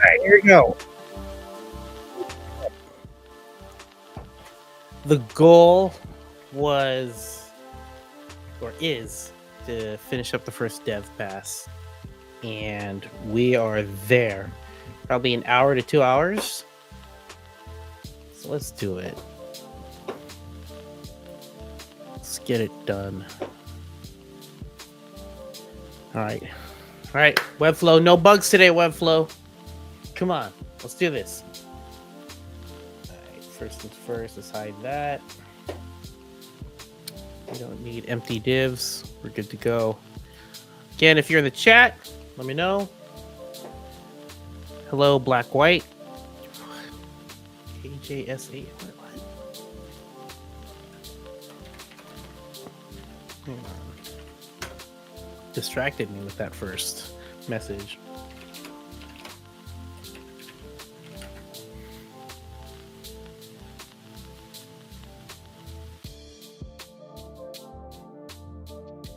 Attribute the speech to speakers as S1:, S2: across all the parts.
S1: right, here we go. The goal was, or is, to finish up the first dev pass. And we are there. Probably an hour to 2 hours. So let's do it. Let's get it done. All right. All right, Webflow. No bugs today, Webflow. Come on. Let's do this. All right, first things first, let's hide that. We don't need empty divs. We're good to go. Again, if you're in the chat, let me know. Hello, Black White. KJS8. What? Hang on. Distracted me with that first message.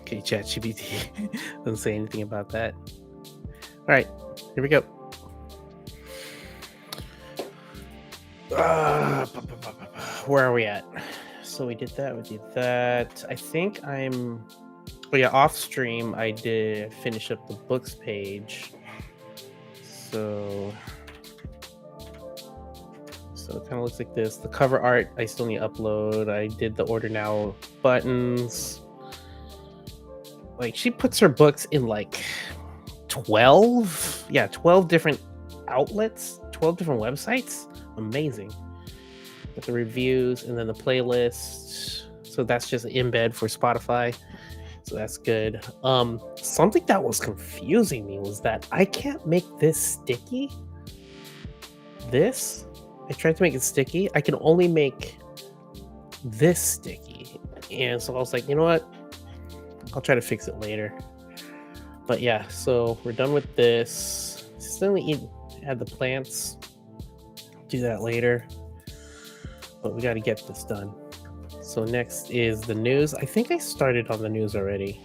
S1: Okay, ChatGPT doesn't say anything about that. All right, here we go. Where are we at? So we did that. We did that. I think I'm. Oh yeah, off stream I did finish up the books page. So it kind of looks like this. The cover art I still need to upload. I did the order now buttons. Like, she puts her books in like 12 different outlets, 12 different websites. Amazing. With the reviews and then the playlist. So that's just an embed for Spotify. So that's good. Something that was confusing me was that I can't make this sticky. I tried to make it sticky. I can only make this sticky. And so I was like, you know what? I'll try to fix it later. But yeah, so we're done with this. Still add the plants. Do that later. But we got to get this done. So next is the news. I think I started on the news already.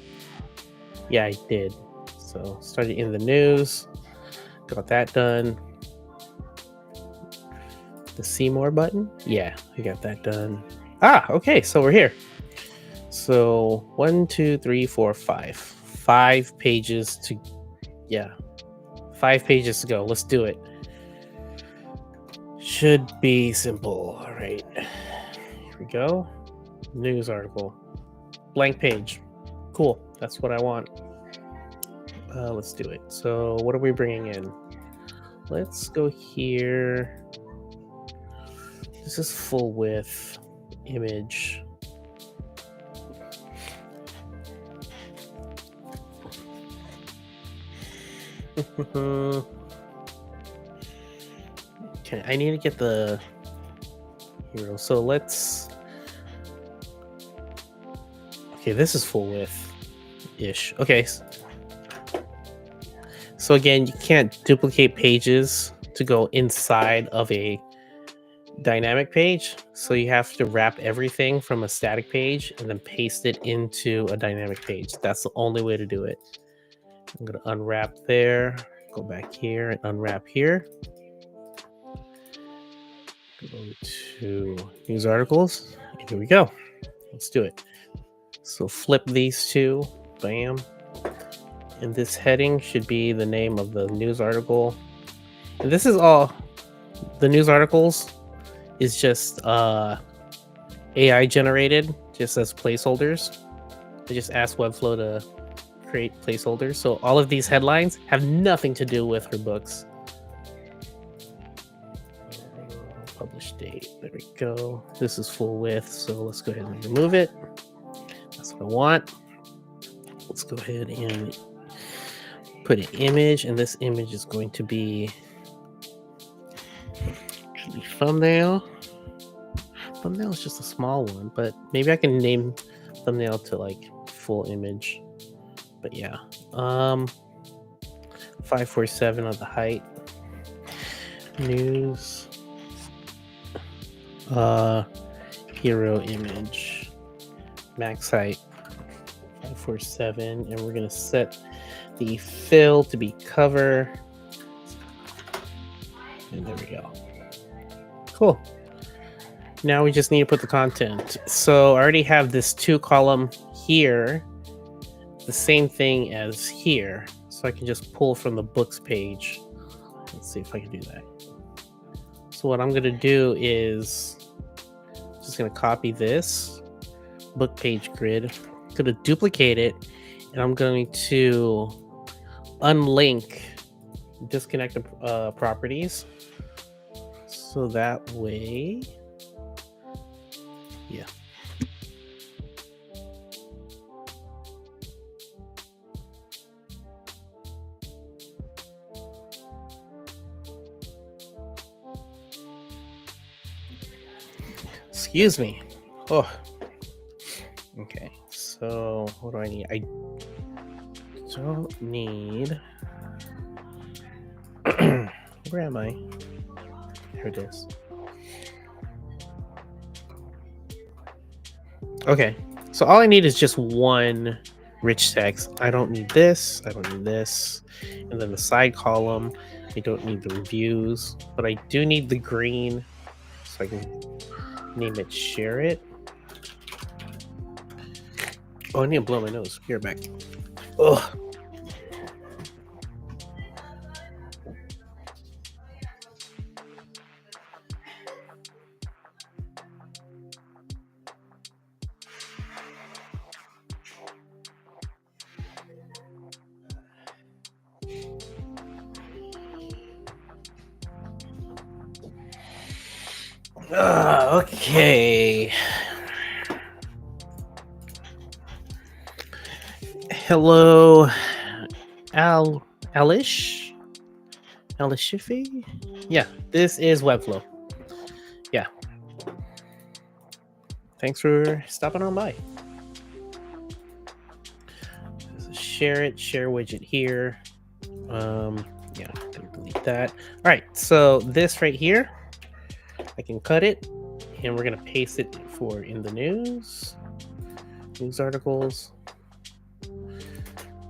S1: Yeah, I did. So started in the news. Got that done. The see more button. Yeah, I got that done. Okay, so we're here. So 1, 2, 3, 4, 5. 5 pages to, 5 pages to go. Let's do it. Should be simple. All right, here we go. News article. Blank page. Cool. That's what I want. Let's do it. So what are we bringing in? Let's go here. This is full width image. Okay, I need to get the hero. So let's. Okay, this is full width ish. Okay. So again, you can't duplicate pages to go inside of a dynamic page. So you have to wrap everything from a static page and then paste it into a dynamic page. That's the only way to do it. I'm going to unwrap there, go back here and unwrap here. Go to news articles. And here we go. Let's do it. So flip these two. Bam. And this heading should be the name of the news article. And this is all the news articles is just AI generated, just as placeholders. I just asked Webflow to create placeholders. So all of these headlines have nothing to do with her books. Publish date. There we go. This is full width, so let's go ahead and remove it. That's what I want. Let's go ahead and put an image, and this image is going to be thumbnail. Thumbnail is just a small one, but maybe I can name thumbnail to like full image. But yeah, 547 on the height. News. Hero image. Max height 547, and we're gonna set the fill to be cover. And there we go. Cool. Now we just need to put the content. So I already have this 2-column here, the same thing as here. So I can just pull from the books page. Let's see if I can do that. So what I'm going to do is just going to copy this book page grid. I'm going to duplicate it, and I'm going to unlink, disconnect the properties. So that way, yeah. Excuse me. Oh. Okay. So what do I need? I don't need. Where am I? Here it is. Okay. So all I need is just one rich text. I don't need this. I don't need this. And then the side column, I don't need the reviews, but I do need the green, so I can name it Share It. Oh, I need to blow my nose. Here, back. Ugh. Okay. Hello, Alish? Alishifi? Yeah, this is Webflow. Yeah. Thanks for stopping on by. Share widget here. Yeah, I'm gonna delete that. All right, so this right here, I can cut it, and we're gonna paste it for in the news articles,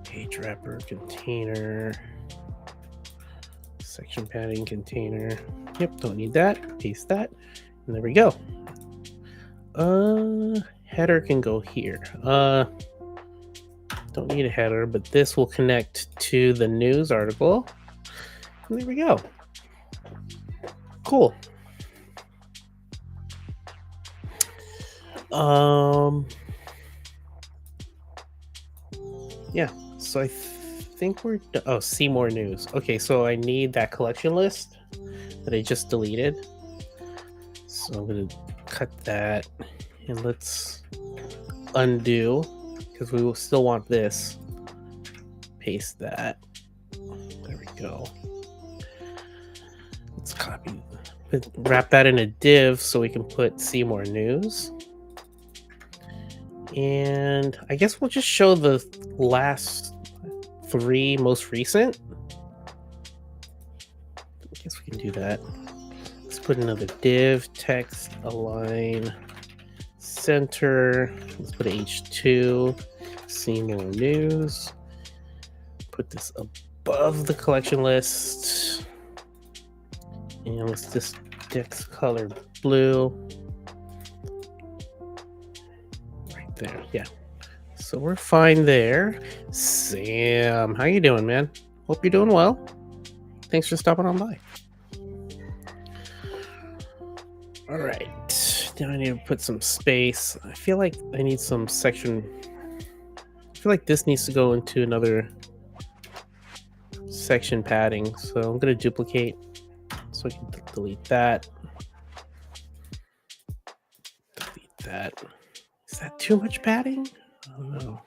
S1: page wrapper, container, section padding, container. Yep, don't need that. Paste that, and there we go. Header can go here. Don't need a header, but this will connect to the news article. And there we go. Cool. Yeah, so I think we're oh, see more news. Okay, so I need that collection list that I just deleted. So I'm gonna cut that, and let's undo, because we will still want this. Paste that. There we go. Let's copy, wrap that in a div so we can put see more news. And I guess we'll just show the last 3 most recent. I guess we can do that. Let's put another div, text, align, center. Let's put H2, see more news. Put this above the collection list. And let's just text color blue. There, yeah. So we're fine there. Sam, how you doing, man? Hope you're doing well. Thanks for stopping on by. All right, now I need to put some space. I feel like I need some section. I feel like this needs to go into another section padding. So I'm gonna duplicate so I can delete that. Delete that. Is that too much padding? I don't know.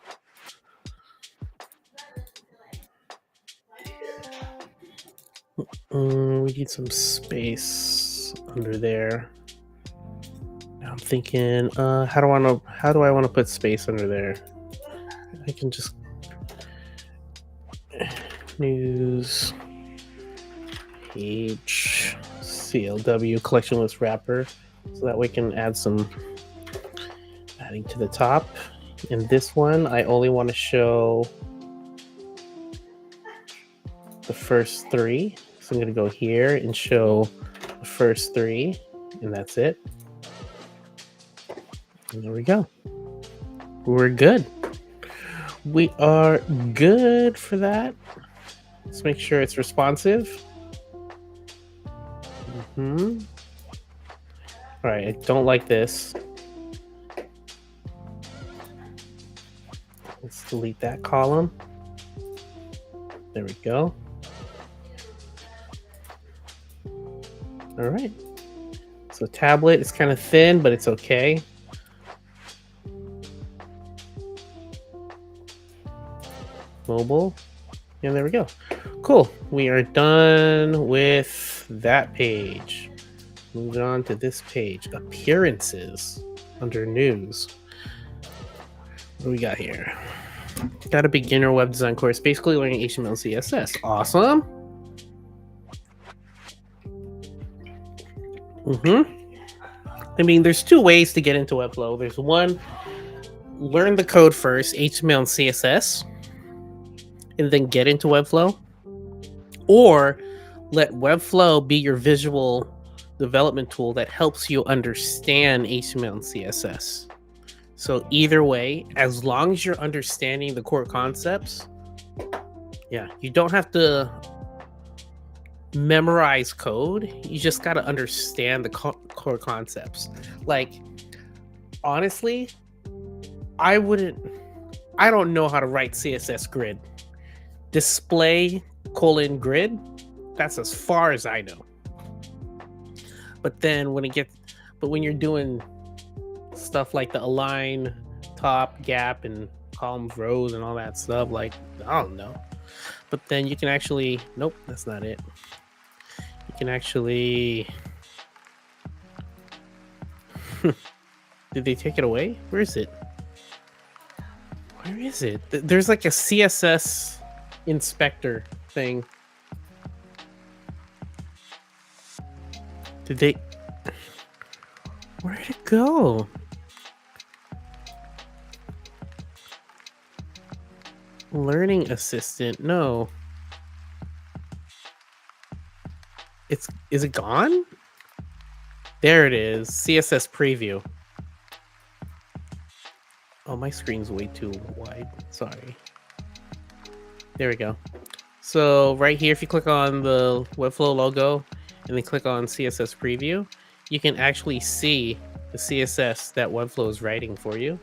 S1: We need some space under there. Now I'm thinking, how do I want to put space under there? I can just news page CLW collection list wrapper, so that we can add some adding to the top. In this one, I only want to show the first 3. So I'm going to go here and show the first 3, and that's it. And there we go. We're good. We are good for that. Let's make sure it's responsive. All right, I don't like this. Let's delete that column. There we go. All right. So tablet is kind of thin, but it's okay. Mobile. And there we go. Cool. We are done with that page. Moving on to this page. Appearances under news. What do we got here? Got a beginner web design course, basically learning HTML and CSS. Awesome. I mean, there's 2 ways to get into Webflow. There's one, learn the code first, HTML and CSS, and then get into Webflow. Or let Webflow be your visual development tool that helps you understand HTML and CSS. So either way, as long as you're understanding the core concepts, yeah, you don't have to memorize code. You just got to understand the core concepts. Like, honestly, I don't know how to write CSS grid. Display : grid, that's as far as I know. But then when you're doing stuff like the align, top, gap, and columns, rows, and all that stuff, like, I don't know. But then you can actually, nope, that's not it. You can actually, did they take it away? Where is it? Where is it? There's like a CSS inspector thing. Did they, where'd it go? Learning assistant, no. Is it gone? There it is. CSS preview. Oh, my screen's way too wide. Sorry. There we go. So right here, if you click on the Webflow logo and then click on CSS preview, you can actually see the CSS that Webflow is writing for you.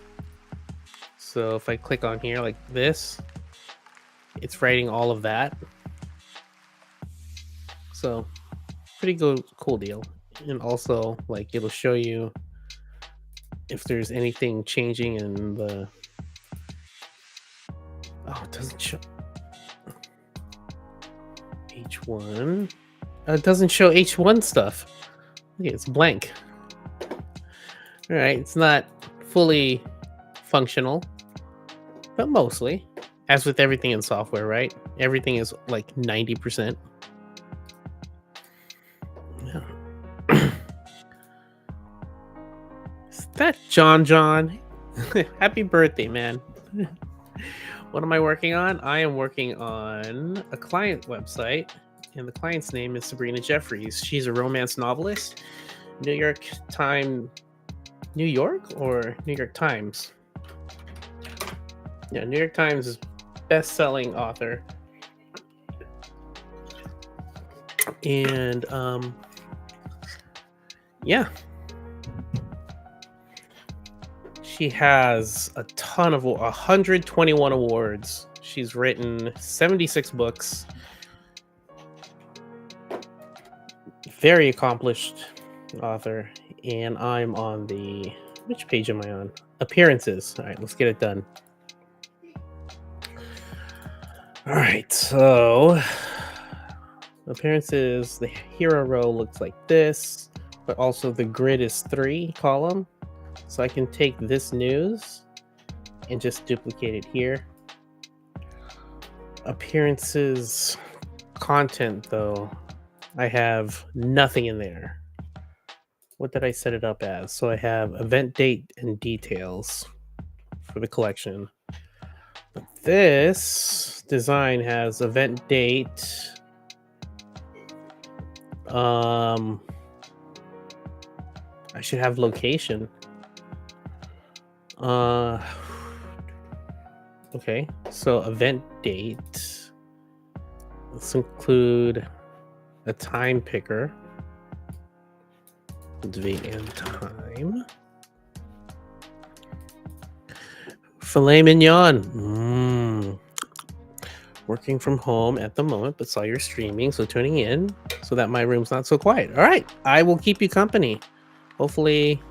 S1: So if I click on here like this, it's writing all of that. So pretty cool deal. And also, like, it'll show you if there's anything changing in the, oh, it doesn't show H1. It doesn't show H1 stuff. Okay, it's blank. All right, it's not fully functional, but mostly. As with everything in software, right? Everything is like 90%. Yeah. Is that John? Happy birthday, man. What am I working on? I am working on a client website, and the client's name is Sabrina Jeffries. She's a romance novelist. New York or New York Times? Yeah, New York Times is best-selling author. And yeah, she has a ton of 121 awards. She's written 76 books. Very accomplished author. And I'm on the, which page am I on? Appearances. All right, let's get it done. All right, so appearances, the hero row looks like this, but also the grid is 3 column. So I can take this news and just duplicate it here. Appearances content, though, I have nothing in there. What did I set it up as? So I have event date and details for the collection. But this design has event date I should have location. Okay, so event date. Let's include a time picker. Date and time. Filet mignon. Working from home at the moment, but saw you're streaming, so tuning in so that my room's not so quiet. All right, I will keep you company. Hopefully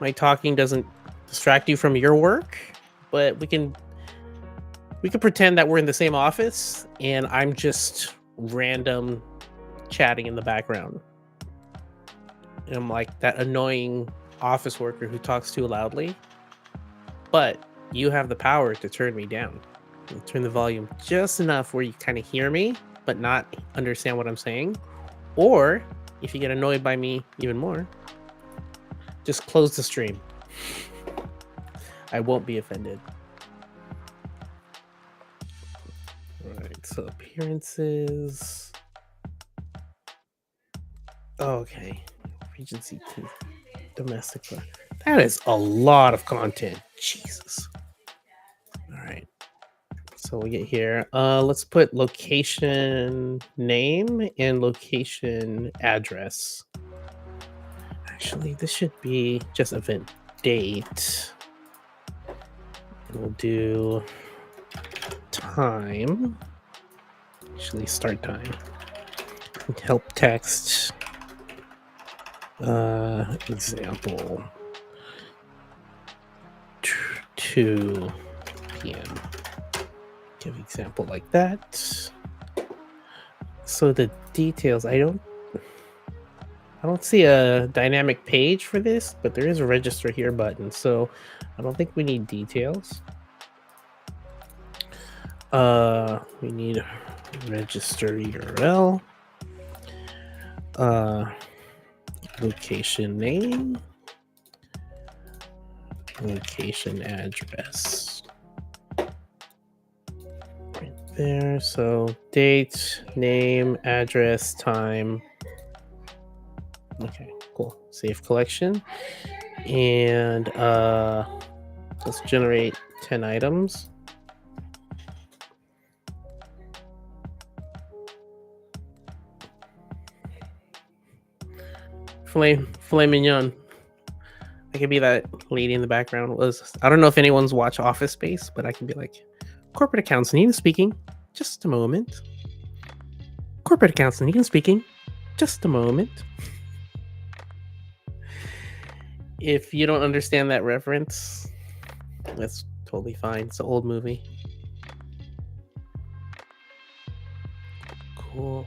S1: my talking doesn't distract you from your work, but we can pretend that we're in the same office and I'm just random chatting in the background. And I'm like that annoying office worker who talks too loudly, but you have the power to turn me down. Turn the volume just enough where you kind of hear me, but not understand what I'm saying. Or if you get annoyed by me even more, just close the stream. I won't be offended. All right, so appearances. Okay, Regency 2, domestic. That is a lot of content. Jesus. All right. So we get here. Let's put location name and location address. Actually, this should be just event date. And we'll do time. Actually, start time. Help text. Example. 2 p.m. Give example like that. So the details, I don't see a dynamic page for this, but there is a register here button, so I don't think we need details. We need register URL, location name, location address. Right there. So date, name, address, time. Okay, cool. Save collection. And let's generate 10 items. Filet mignon. I could be that lady in the background. I don't know if anyone's watched Office Space, but I can be like, corporate accounts Nina speaking. Just a moment. Corporate accounts Nina speaking. Just a moment. If you don't understand that reference, that's totally fine. It's an old movie. Cool.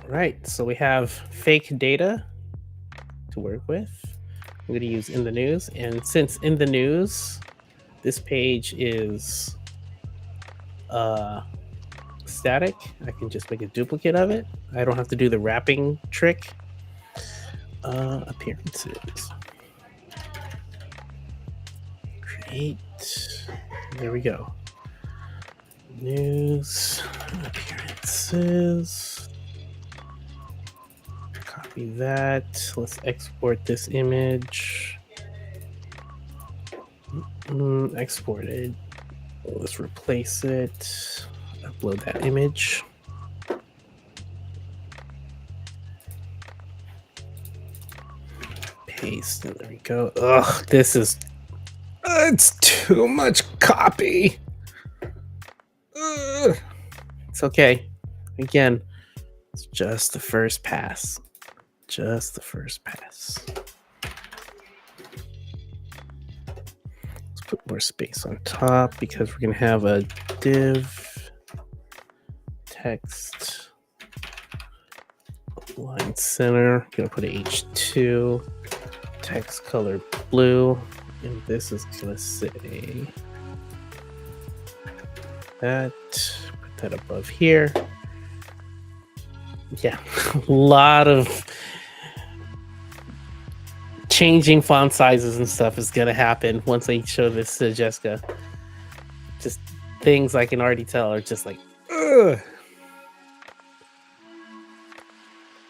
S1: All right, so we have fake data to work with. I'm going to use in the news, and since in the news, this page is static, I can just make a duplicate of it. I don't have to do the wrapping trick. Appearances. Create. There we go. News. Appearances. Copy that. Let's export this image. Exported. Let's replace it. Upload that image. Paste. And there we go. Ugh, this is. It's too much copy. Ugh. It's okay. Again, it's just the first pass. Just the first pass. Let's put more space on top because we're going to have a div text line center. Going to put a H2 text color blue, and this is going to say that. Put that above here. Yeah, a lot of changing font sizes and stuff is going to happen once I show this to Jessica. Just things I can already tell are just like, ugh.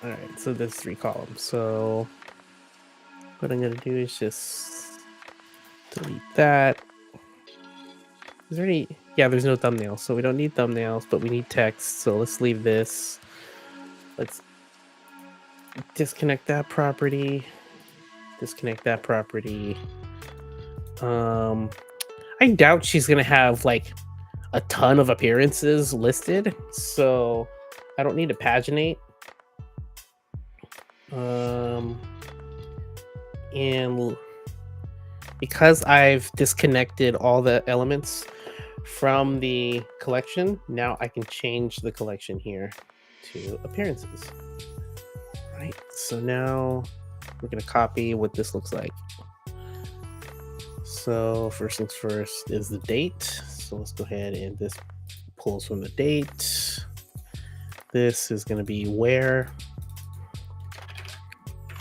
S1: All right, so there's 3 columns. So what I'm gonna do is just delete that. Is there any? Yeah, there's no thumbnails, so we don't need thumbnails, but we need text. So let's leave this. Let's disconnect that property. Disconnect that property. I doubt she's gonna have like a ton of appearances listed, so I don't need to paginate. And because I've disconnected all the elements from the collection, now I can change the collection here to appearances. Right, so now we're gonna copy what this looks like. So first things first is the date. So let's go ahead and this pulls from the date. This is going to be where.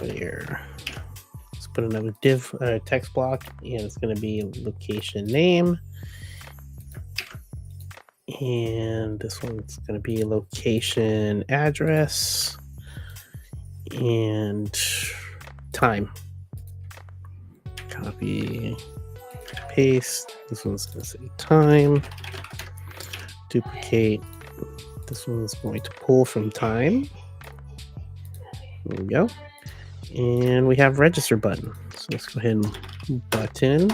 S1: Let's put another div text block, and it's going to be location name. And this one's going to be location address and time. Copy, paste. This one's going to say time. Duplicate. This one's going to pull from time. There we go. And we have register button. So let's go ahead and button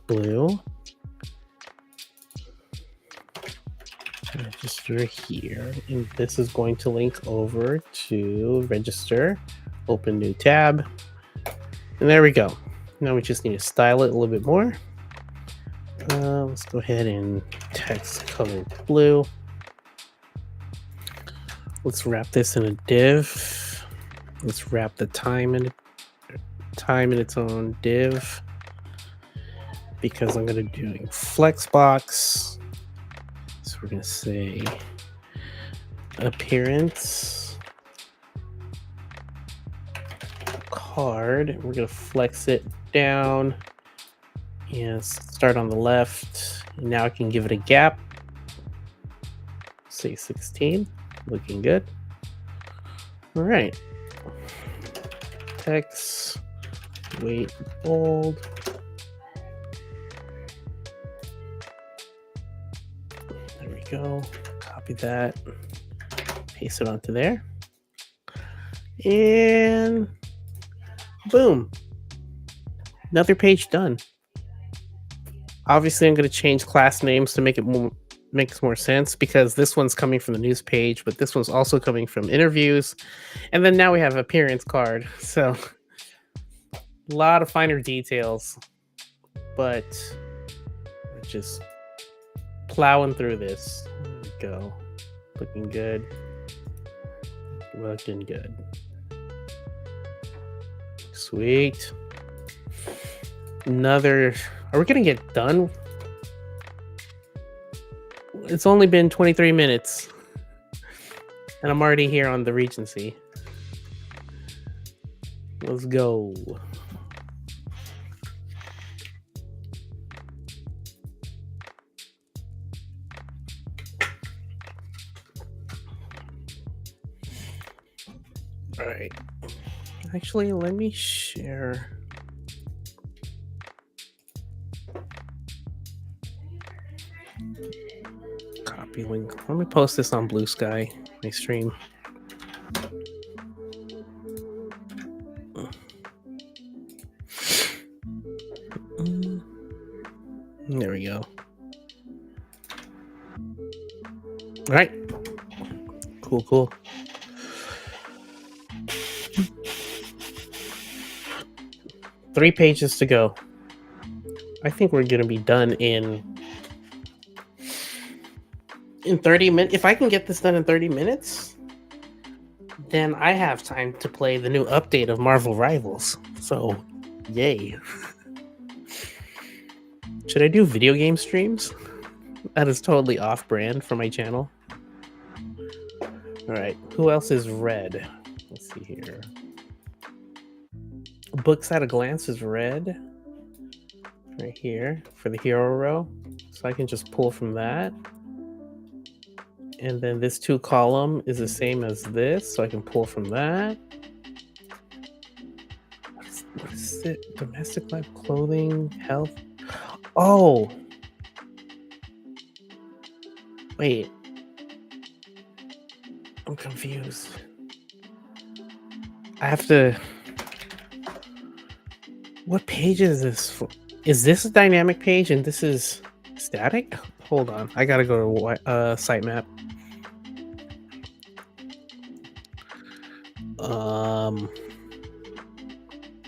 S1: blue. Register here. And this is going to link over to register. Open new tab. And there we go. Now we just need to style it a little bit more. Let's go ahead and text colored blue. Let's wrap this in a div. Let's wrap the time in its own div, because I'm going to do flexbox. So we're going to say appearance card. We're going to flex it down and start on the left. Now I can give it a gap. Say 16. Looking good. All right. Text, weight, bold. There we go. Copy that. Paste it onto there. And boom. Another page done. Obviously, I'm going to change class names to make it makes more sense, because this one's coming from the news page, but this one's also coming from interviews. And then now we have appearance card. So a lot of finer details, but we're just plowing through this. There we go. Looking good. Looking good. Sweet. Are we going to get done? It's only been 23 minutes, and I'm already here on the Regency. Let's go. All right. Actually, let me share. Copy link. Let me post this on Blue Sky, my stream. There we go. All right. Cool. 3 pages to go. I think we're going to be done in 30 minutes. If I can get this done in 30 minutes, then I have time to play the new update of Marvel Rivals. So, yay. Should I do video game streams? That is totally off-brand for my channel. All right, who else is red? Let's see here. Books at a glance is red. Right here for the hero row. So I can just pull from that. And then this 2 column is the same as this, so I can pull from that. What is it? Domestic life, clothing, health. Oh, wait. I'm confused. I have to. What page is this for? Is this a dynamic page and this is static? Hold on. I gotta go to sitemap.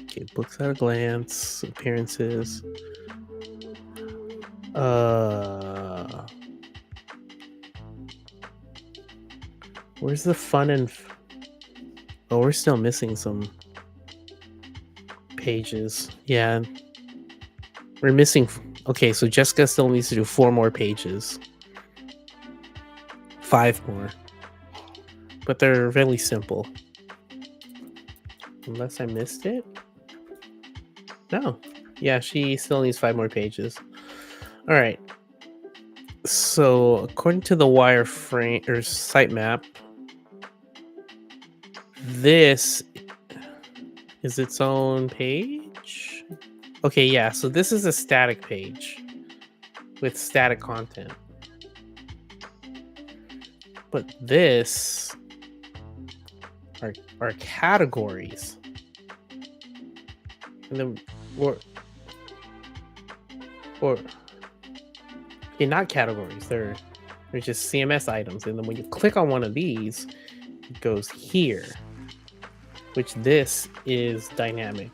S1: Okay, books at a glance, appearances. Where's the fun and oh, we're still missing some pages. Yeah. We're missing okay, so Jessica still needs to do 4 more pages. 5 more. But they're really simple. Unless I missed it? No. Yeah, she still needs 5 more pages. All right. So, according to the wireframe or sitemap, this is its own page. Okay, yeah. So this is a static page with static content. But this are categories. And then or okay, not categories. They're just CMS items. And then when you click on one of these, it goes here, which this is dynamic.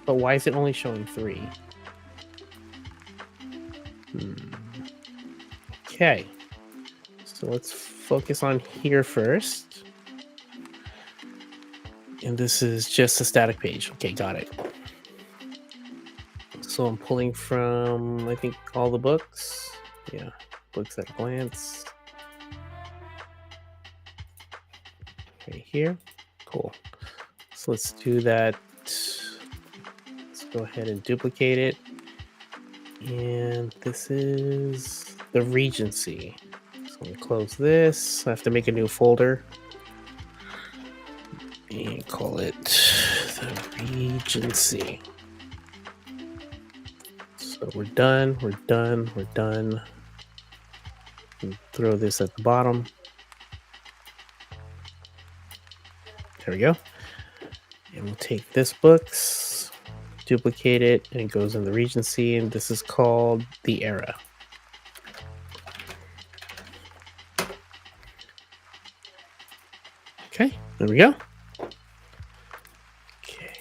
S1: But why is it only showing 3? Okay. So let's focus on here first. And this is just a static page. Okay, got it. So I'm pulling from, I think, all the books. Yeah, books at a glance. Right here. Cool. So let's do that. Let's go ahead and duplicate it. And this is the Regency. So I'm going to close this. I have to make a new folder. And call it the Regency. So we're done. And throw this at the bottom. There we go. And we'll take this books, duplicate it, and it goes in the Regency, and this is called the Era. Okay, there we go. Okay.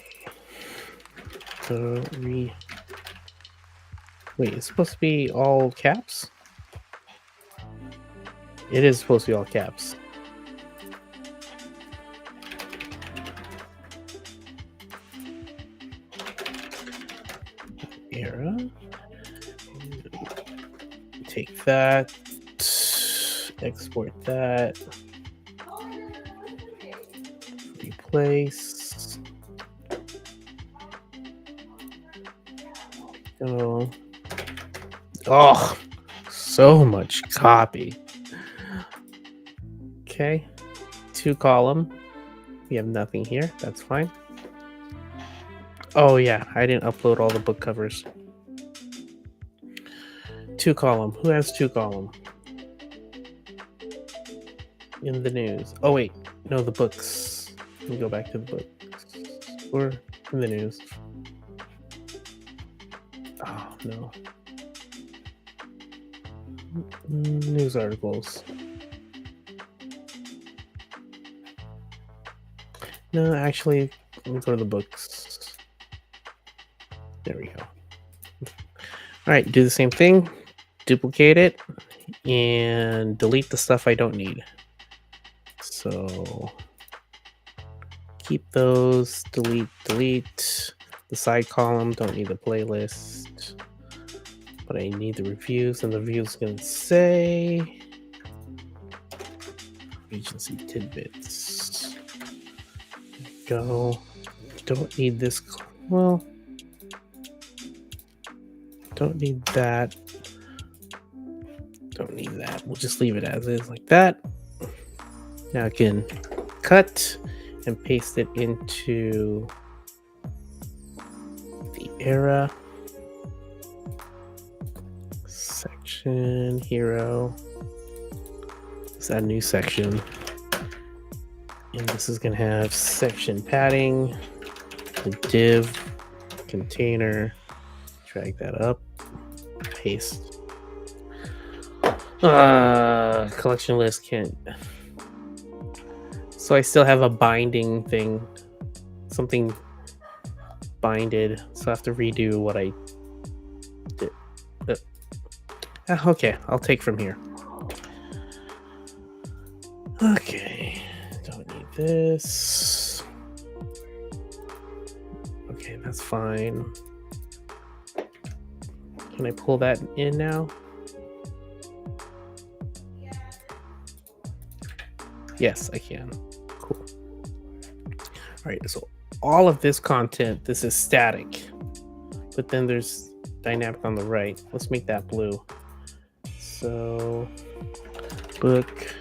S1: Wait, it's supposed to be all caps? It is supposed to be all caps. Era. Take that. Export that. Replace. Oh, so much copy. Okay. 2 column. We have nothing here. That's fine. Oh yeah, I didn't upload all the book covers. 2 column. Who has 2 column? In the news. Oh wait, no, the books. Let me go back to the books. Or in the news. Oh no. News articles. No, actually, let me go to the books. There we go. All right, do the same thing. Duplicate it and delete the stuff I don't need. So keep those, delete. The side column, don't need the playlist. But I need the reviews, and the reviews is going to say Regency tidbits. There we go. Don't need this. Well, don't need that. Don't need that. We'll just leave it as is like that. Now I can cut and paste it into the era section hero. Let's add a new section. And this is going to have section padding, the div container. Drag that up, paste. Collection list can't. So I still have a binding thing, something binded. So I have to redo what I did. Okay, I'll take from here. Okay, don't need this. Okay, that's fine. Can I pull that in now? Yes, I can. Cool. All right, so all of this content, this is static, but then there's dynamic on the right. Let's make that blue. So, book,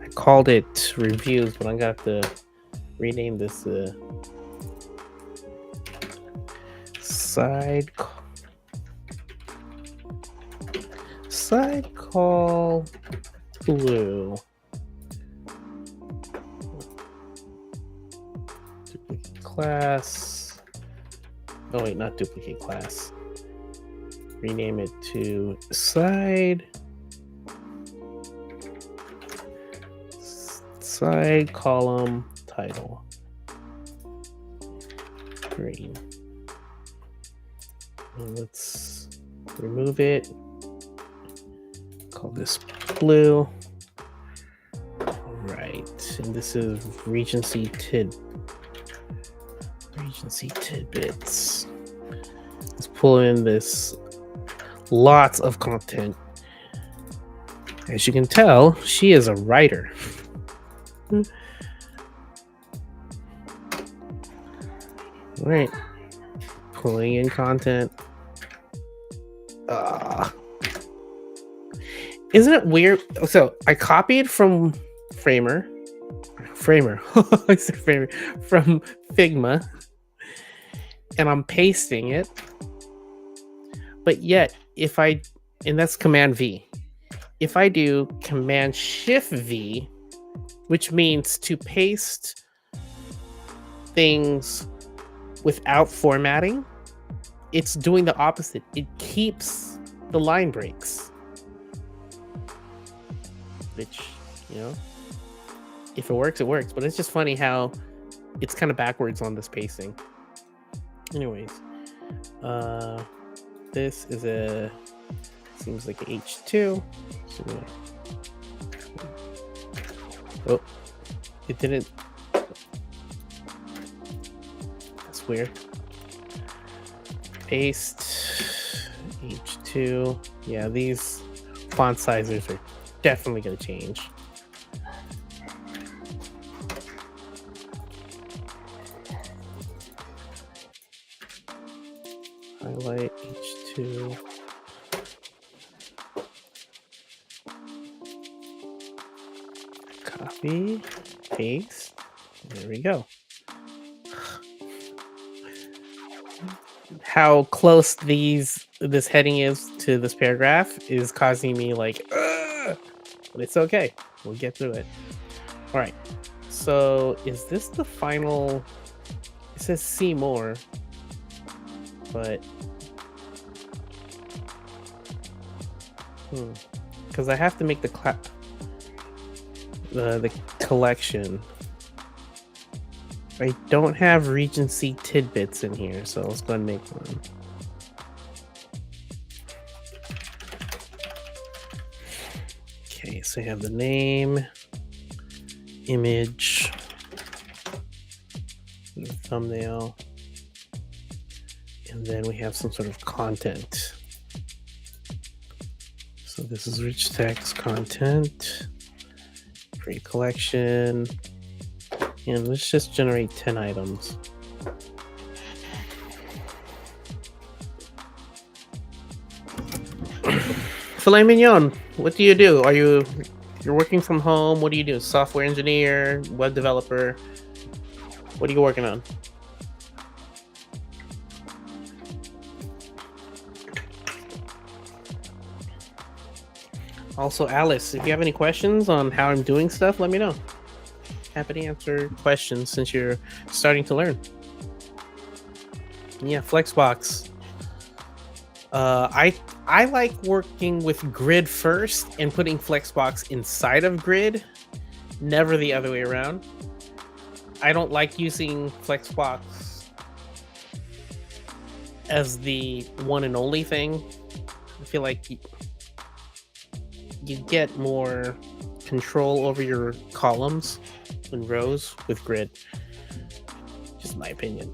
S1: I called it reviews, but I'm gonna have to rename this side call blue. Duplicate class. Oh wait, not duplicate class. Rename it to side column title. Green. And let's remove it. Call this blue. Right, and this is Regency tidbits. Let's pull in this. Lots of content. As you can tell, she is a writer. All right, pulling in content. Isn't it weird? So I copied from Framer. I said Framer from Figma, and I'm pasting it. But yet, if I, and that's Command V. If I do Command Shift V, which means to paste things without formatting, it's doing the opposite. It keeps the line breaks. Which, you know, if it works, it works. But it's just funny how it's kind of backwards on this pasting. Anyways, this is seems like a H2. So, oh, it didn't. That's weird. Paste H2. Yeah, these font sizes are definitely going to change. Highlight H2. Copy, paste. There we go. How close this heading is to this paragraph is causing me like, ugh! But it's okay. We'll get through it. All right. So is this the final? It says see more, but because I have to make the collection. I don't have Regency tidbits in here, so let's go ahead and make one. Okay, so you have the name, image, the thumbnail, and then we have some sort of content. So this is rich text content, create collection. And let's just generate 10 items. filet mignon. What do you do? You're working from home? What do you do? Software engineer, web developer? What are you working on? Also, Alice, if you have any questions on how I'm doing stuff, let me know. Happy to answer questions since you're starting to learn. Yeah, Flexbox. I like working with Grid first and putting Flexbox inside of Grid, never the other way around. I don't like using Flexbox as the one and only thing. I feel like you get more control over your columns and rows with Grid. Just my opinion.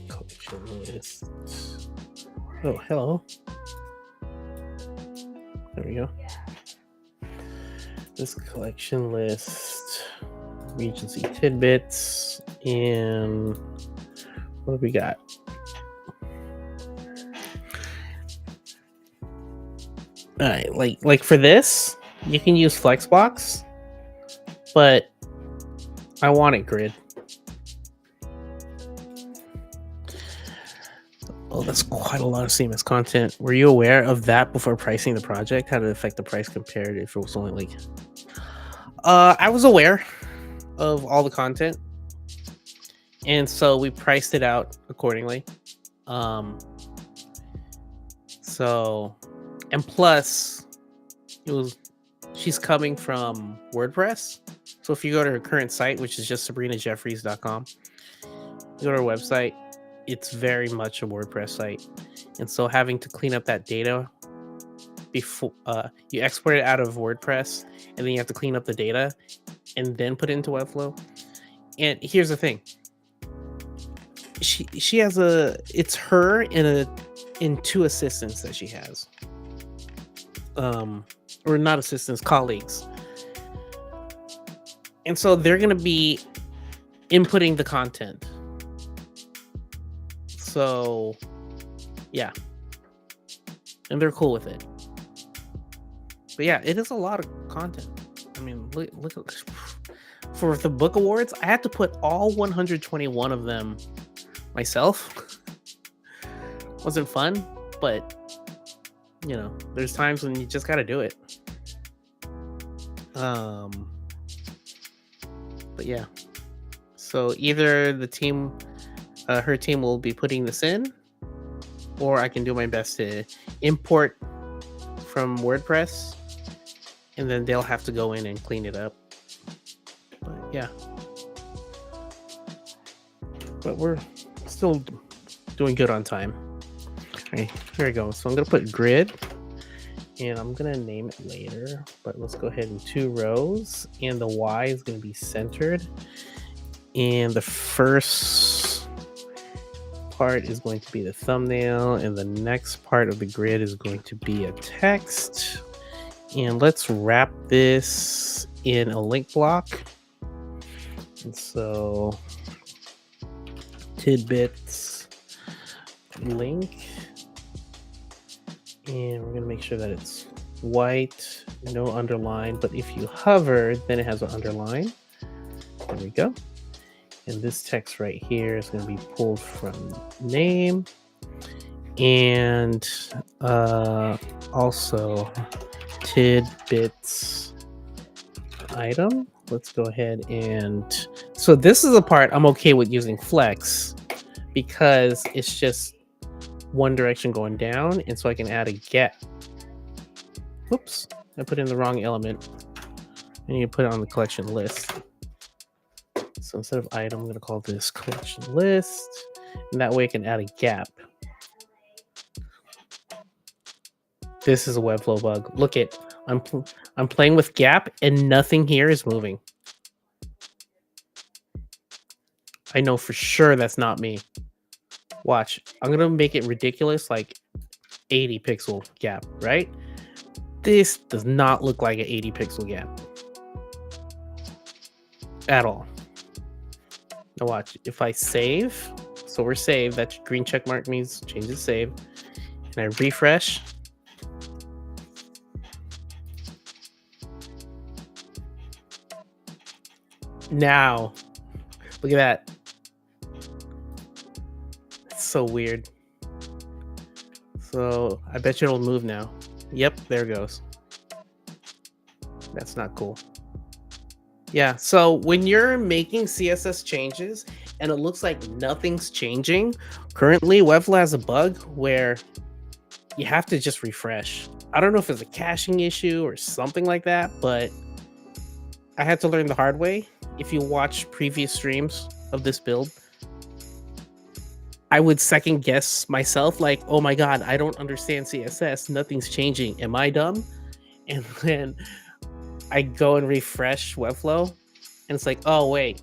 S1: Collection list. Oh, hello. There we go. This collection list, Regency tidbits, and what do we got? All right, like for this, you can use Flexbox, but I want it Grid. Oh, that's quite a lot of CMS content. Were you aware of that before pricing the project? How did it affect the price compared if it was only like... I was aware of all the content, and so we priced it out accordingly. So, and plus, she's coming from WordPress. So if you go to her current site, which is just sabrinajeffries.com, you go to her website, it's very much a WordPress site. And so having to clean up that data before you export it out of WordPress, and then you have to clean up the data and then put it into Webflow. And here's the thing. She has it's her in two assistants that she has. Or not assistants, colleagues. And so they're going to be inputting the content. So, yeah. And they're cool with it. But yeah, it is a lot of content. I mean, look at this. For the book awards, I had to put all 121 of them myself. Wasn't fun, but you know, there's times when you just got to do it. But yeah. So either the team, her team will be putting this in, or I can do my best to import from WordPress, and then they'll have to go in and clean it up. But yeah. But we're still doing good on time. Okay, here we go. So I'm going to put grid, and I'm going to name it later, but let's go ahead in 2 rows, and the Y is going to be centered. And the first part is going to be the thumbnail, and the next part of the grid is going to be a text. And let's wrap this in a link block. And so tidbits link, and we're going to make sure that it's white, no underline, but if you hover, then it has an underline. There we go. And this text right here is going to be pulled from name, and also tidbits item. Let's go ahead and, so this is a part I'm okay with using flex because it's just one direction going down, and so I can add a get. Whoops, I put in the wrong element. I need to put it on the collection list. So instead of item, I'm going to call this collection list, and that way I can add a gap. This is a Webflow bug. Look it, I'm playing with gap and nothing here is moving. I know for sure that's not me. Watch, I'm going to make it ridiculous, like 80 pixel gap, right? This does not look like an 80 pixel gap at all. Now watch, if I save, so we're saved, that green check mark means change is saved, and I refresh. Now, look at that. It's so weird. So I bet you it'll move now. Yep, there it goes. That's not cool. Yeah, so when you're making CSS changes and it looks like nothing's changing, currently Webflow has a bug where you have to just refresh. I don't know if it's a caching issue or something like that, but I had to learn the hard way. If you watch previous streams of this build, I would second guess myself, like, oh my god, I don't understand CSS, nothing's changing. Am I dumb? And then I go and refresh Webflow, and it's like, oh wait,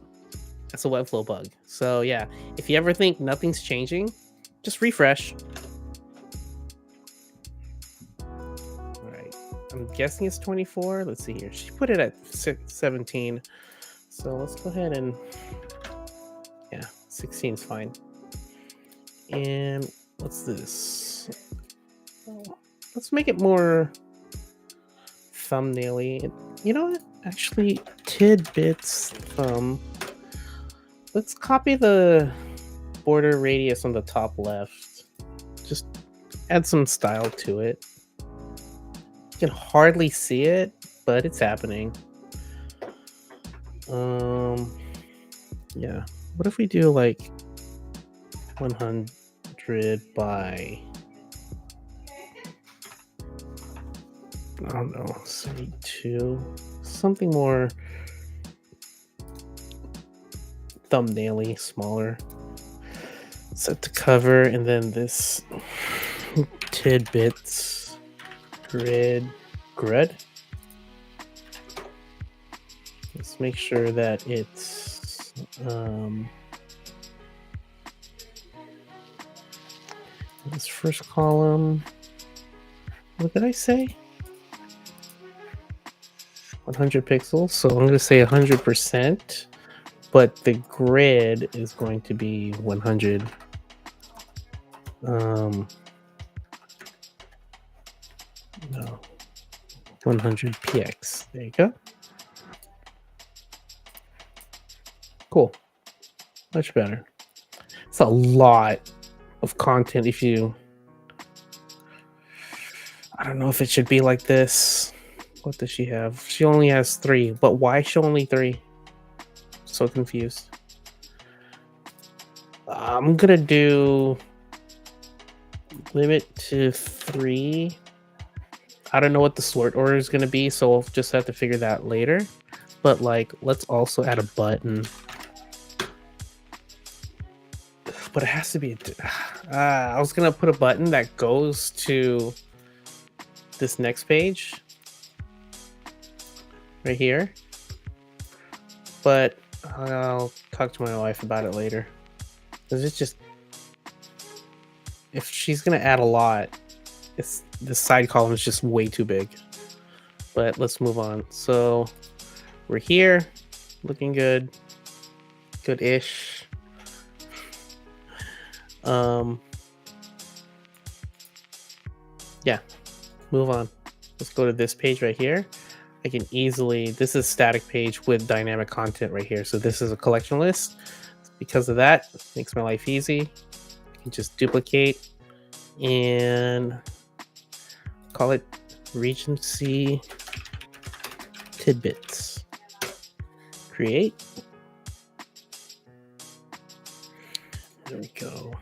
S1: that's a Webflow bug. So yeah, if you ever think nothing's changing, just refresh. All right, I'm guessing it's 24. Let's see here. She put it at 17. So let's go ahead and, yeah, 16 is fine. And what's this? Let's make it more thumbnail-y. You know what? Actually, tidbits thumb. Let's copy the border radius on the top left. Just add some style to it. You can hardly see it, but it's happening. Yeah. What if we do like 100 by, I don't know, 72, something more thumbnail-y, smaller. Set to cover, and then this tidbits grid. Let's make sure that it's this first column. What did I say? 100 pixels. So I'm going to say 100%, but the grid is going to be 100. No, 100 px. There you go. Cool. Much better. It's a lot of content. If you, I don't know if it should be like this. What does she have? She only has 3, but why she only 3? So confused. I'm gonna do limit to 3. I don't know what the sort order is gonna be, so we'll just have to figure that later. But like, let's also add a button. But it has to be. I was gonna put a button that goes to this next page right here, but I'll talk to my wife about it later. Cause it's just, if she's gonna add a lot, it's the side column is just way too big. But let's move on. So we're here, looking good, good-ish. Yeah, move on. Let's go to this page right here. I can easily, this is static page with dynamic content right here. So this is a collection list. Because of that, it makes my life easy. I can just duplicate and call it Regency Tidbits. Create. There we go.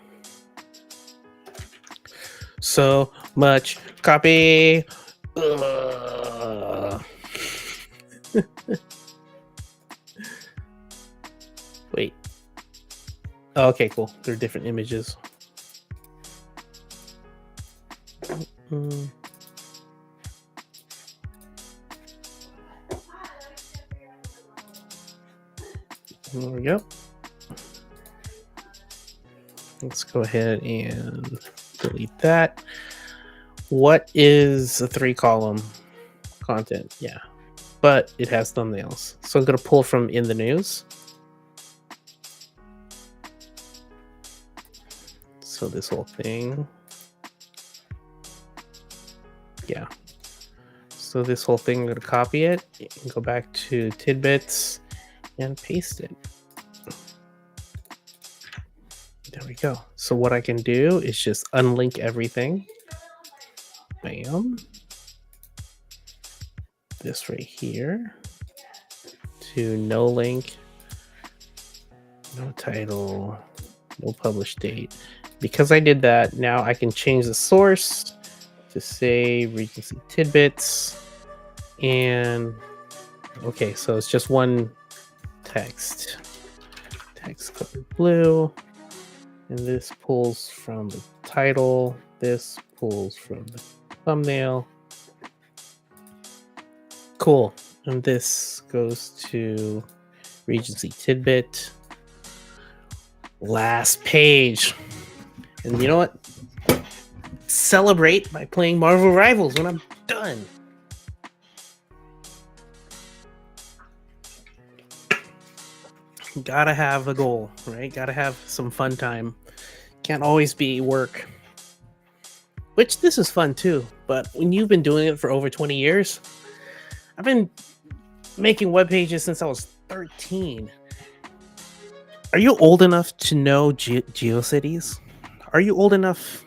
S1: So much copy. Wait. Oh, okay, cool. They're different images. There we go. Let's go ahead and delete that. What is a 3-column content? Yeah, but it has thumbnails. So I'm going to pull from in the news. So this whole thing. Yeah. So this whole thing, I'm going to copy it and go back to tidbits and paste it. There we go. So what I can do is just unlink everything. Bam. This right here to no link, no title, no publish date. Because I did that, now I can change the source to say Regency tidbits. And okay, so it's just one text. Text color blue. And this pulls from the title. This pulls from the thumbnail. Cool. And this goes to Regency tidbit. Last page. And you know what? Celebrate by playing Marvel Rivals when I'm done. Gotta have a goal, right? Gotta have some fun time. Can't always be work. Which this is fun too, but when you've been doing it for over 20 years, I've been making web pages since I was 13. Are you old enough to know GeoCities? Are you old enough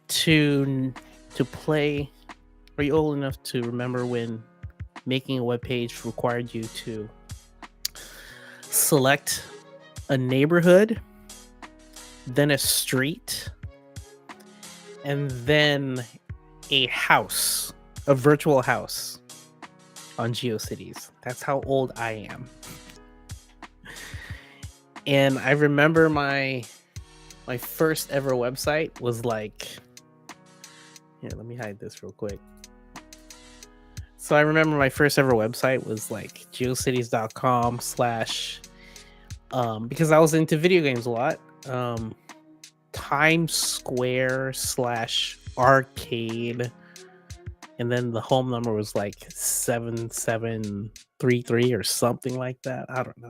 S1: to play? Are you old enough to remember when making a web page required you to select a neighborhood, then a street, and then a house, a virtual house on GeoCities? That's how old I am. And I remember my first ever website was like, here, let me hide this real quick. So I remember my first ever website was like geocities.com/ because I was into video games a lot. Times Square / arcade. And then the home number was like 7733 or something like that. I don't know.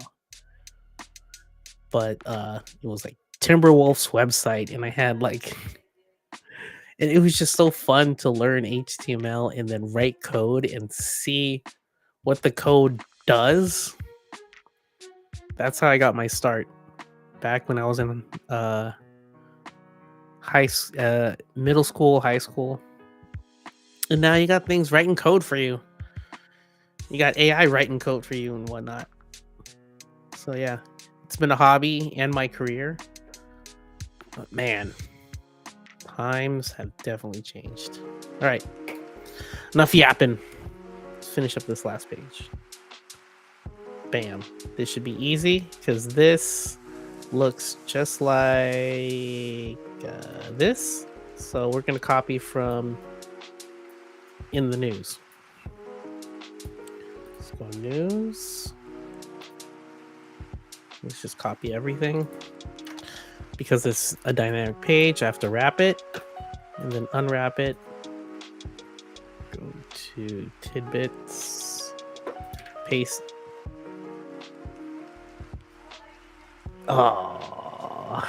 S1: But it was like Timberwolf's website, and I had like, and it was just so fun to learn HTML and then write code and see what the code does. That's how I got my start back when I was in middle school, high school. And now you got things writing code for you. You got AI writing code for you and whatnot. So yeah, it's been a hobby and my career. But man, times have definitely changed. All right, enough yapping. Let's finish up this last page. Bam. This should be easy because this looks just like this. So we're going to copy from in the news. Let's go news. Let's just copy everything. Because it's a dynamic page, I have to wrap it and then unwrap it. Go to tidbits, paste. Oh,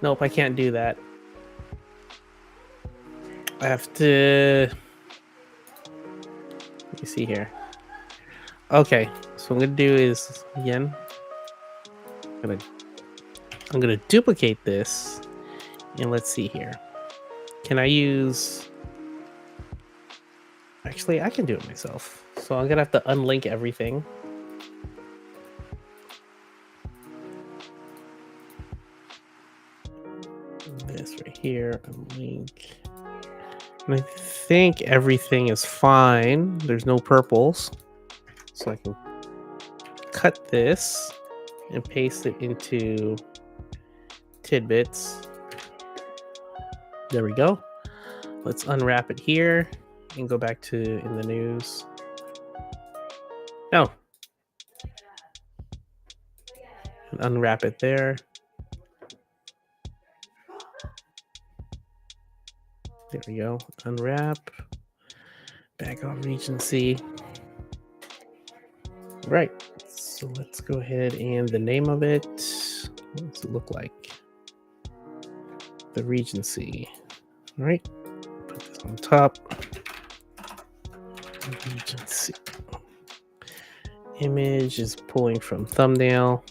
S1: nope, I can't do that. I have to. Let me see here. Okay, so what I'm gonna do is again. I'm gonna duplicate this, and let's see here. Can I use? Actually, I can do it myself. So I'm gonna have to unlink everything. This right here, unlink. And I think everything is fine. There's no purples. So I can cut this and paste it into tidbits. There we go. Let's unwrap it here and go back to in the news. No. And unwrap it there. There we go. Unwrap. Back on Regency. Right. So let's go ahead and the name of it. What does it look like? the Regency. All right, put this on top. Regency. Image is pulling from thumbnail.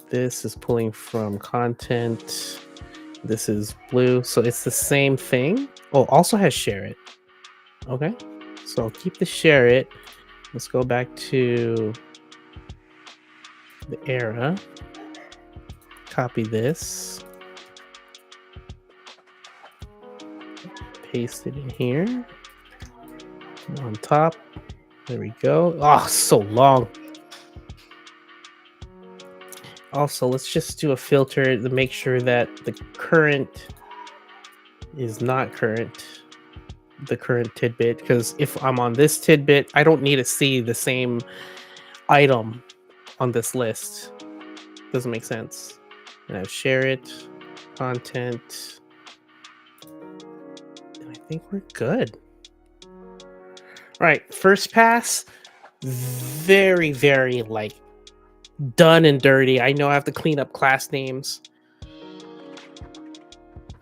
S1: This is pulling from content. This is blue, so it's the same thing. Oh, also has share it. Okay, so I'll keep the share it. Let's go back to the era. Copy this. Paste it in here. On top. There we go. Oh, so long. Also, let's just do a filter to make sure that the current is not current. The current tidbit, because if I'm on this tidbit, I don't need to see the same item on this list. Doesn't make sense. And I share it, content, and I think we're good. All right, first pass, very, very like done and dirty. I know I have to clean up class names.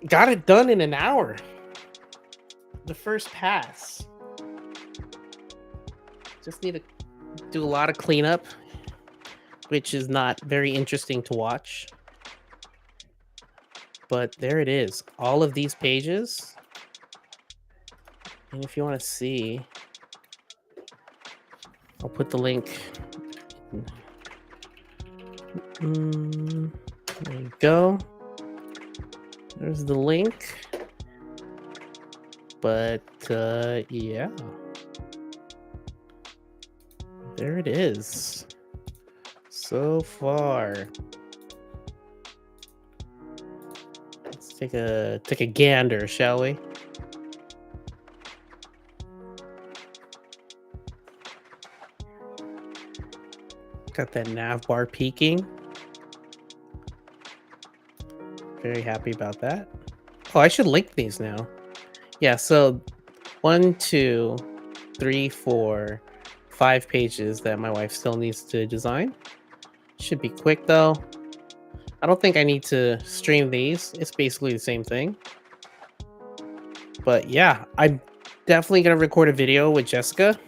S1: Got it done in an hour. The first pass. Just need to do a lot of cleanup, which is not very interesting to watch. But there it is. All of these pages. And if you want to see, I'll put the link. There you go. There's the link. But yeah, there it is. So far, let's take a gander, shall we? Got that nav bar peaking. Very happy about that. Oh, I should link these now. Yeah, so 1, 2, 3, 4, 5 pages that my wife still needs to design. Should be quick though. I don't think I need to stream these. It's basically the same thing. But yeah, I'm definitely gonna record a video with Jessica,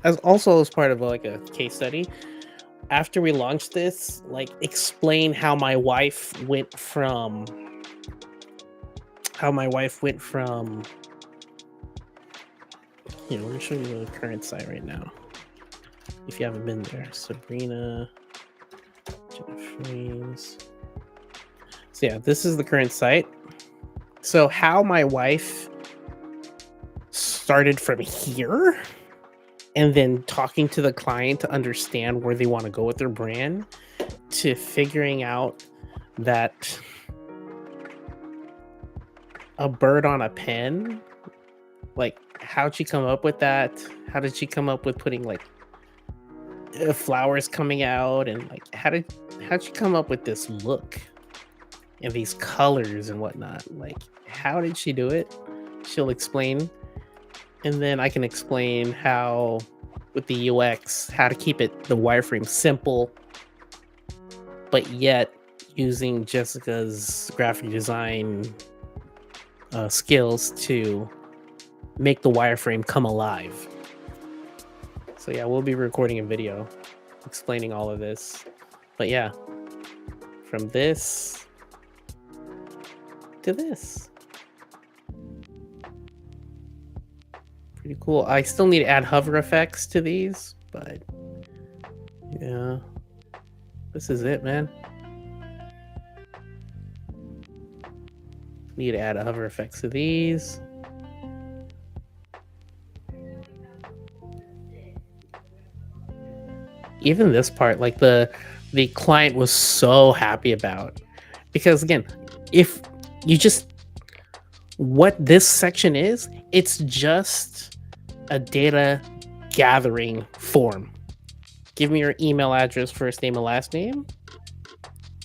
S1: as part of like a case study. After we launch this, like explain how my wife went from you know, we're gonna show you the current site right now. If you haven't been there, Sabrina, Jeffries. So yeah, this is the current site. So how my wife started from here and then talking to the client to understand where they want to go with their brand, to figuring out that a bird on a pen, like how'd she come up with that? How did she come up with putting like flowers coming out, and like how'd she come up with this look and these colors and whatnot? Like how did she do it? She'll explain, and then I can explain how with the UX how to keep it the wireframe simple, but yet using Jessica's graphic design skills to make the wireframe come alive. So yeah, we'll be recording a video explaining all of this. But yeah, from this to this. Pretty cool. I still need to add hover effects to these, but yeah, this is it, man. Need to add hover effects to these. Even this part, like the client was so happy about, because again, if you just, what this section is, it's just a data gathering form. Give me your email address, first name and last name,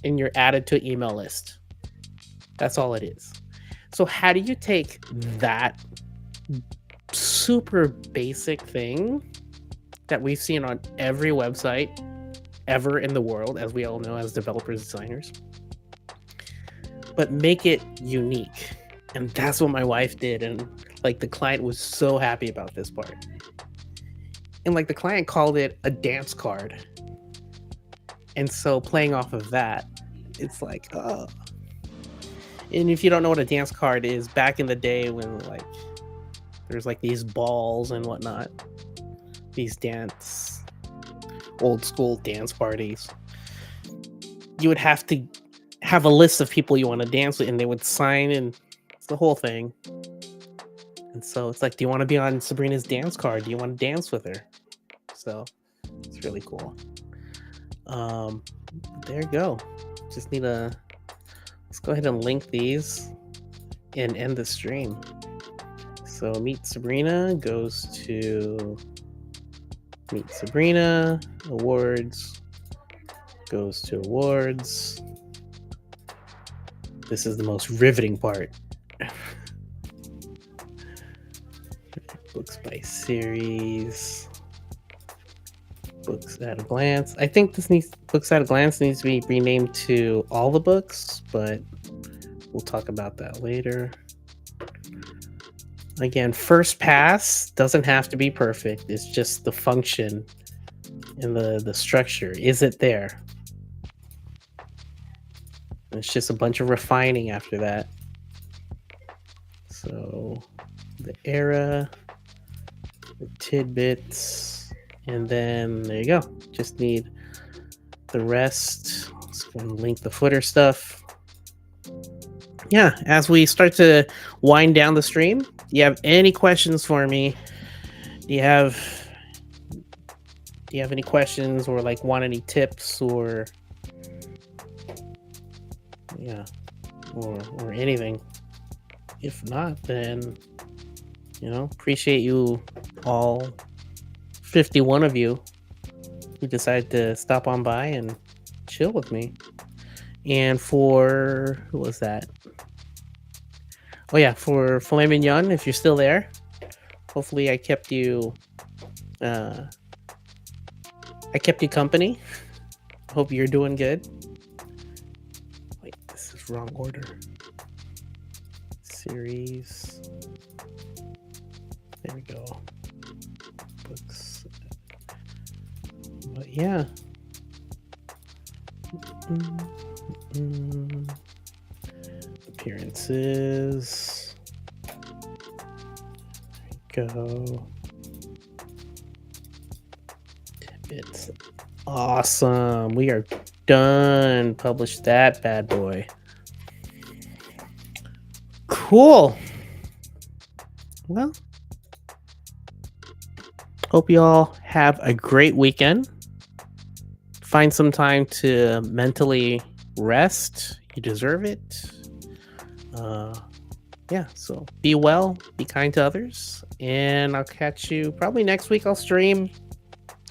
S1: and you're added to an email list. That's all it is. So how do you take that super basic thing that we've seen on every website ever in the world, as we all know as developers, designers, but make it unique. And that's what my wife did. And like the client was so happy about this part. And like the client called it a dance card. And so playing off of that, it's like, oh. And if you don't know what a dance card is, back in the day when like there's like these balls and whatnot, these old school dance parties, you would have to have a list of people you want to dance with, and they would sign, and it's the whole thing. And so it's like, do you want to be on Sabrina's dance card? Do you want to dance with her? So it's really cool. There you go. Just need to, let's go ahead and link these and end the stream. So Meet Sabrina goes to Meet Sabrina, awards, goes to awards. This is the most riveting part. Books by series. Books at a glance. I think Books at a glance needs to be renamed to all the books, but we'll talk about that later. Again, first pass doesn't have to be perfect. It's just the function and the structure. Is it there? It's just a bunch of refining after that. So the era, the tidbits, and then there you go. Just need the rest. Let's go and link the footer stuff. Yeah, as we start to wind down the stream, do you have any questions for me? Do you have any questions, or like want any tips, or or anything? If not, then appreciate you all 51 of you who decided to stop on by and chill with me. And for who was that? Oh yeah, for Filet Mignon, if you're still there, hopefully I kept you company. Hope you're doing good. Wait, this is wrong order. Series. There we go. Books. But yeah. Appearances. There we go. Tidbits. Awesome. We are done. Publish that bad boy. Cool. Well, hope you all have a great weekend. Find some time to mentally rest. You deserve it. So be well, be kind to others, and I'll catch you probably next week. I'll stream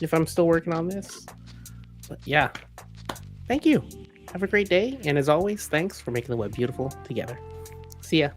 S1: if I'm still working on this. But yeah, thank you. Have a great day, and as always, thanks for making the web beautiful together. See ya.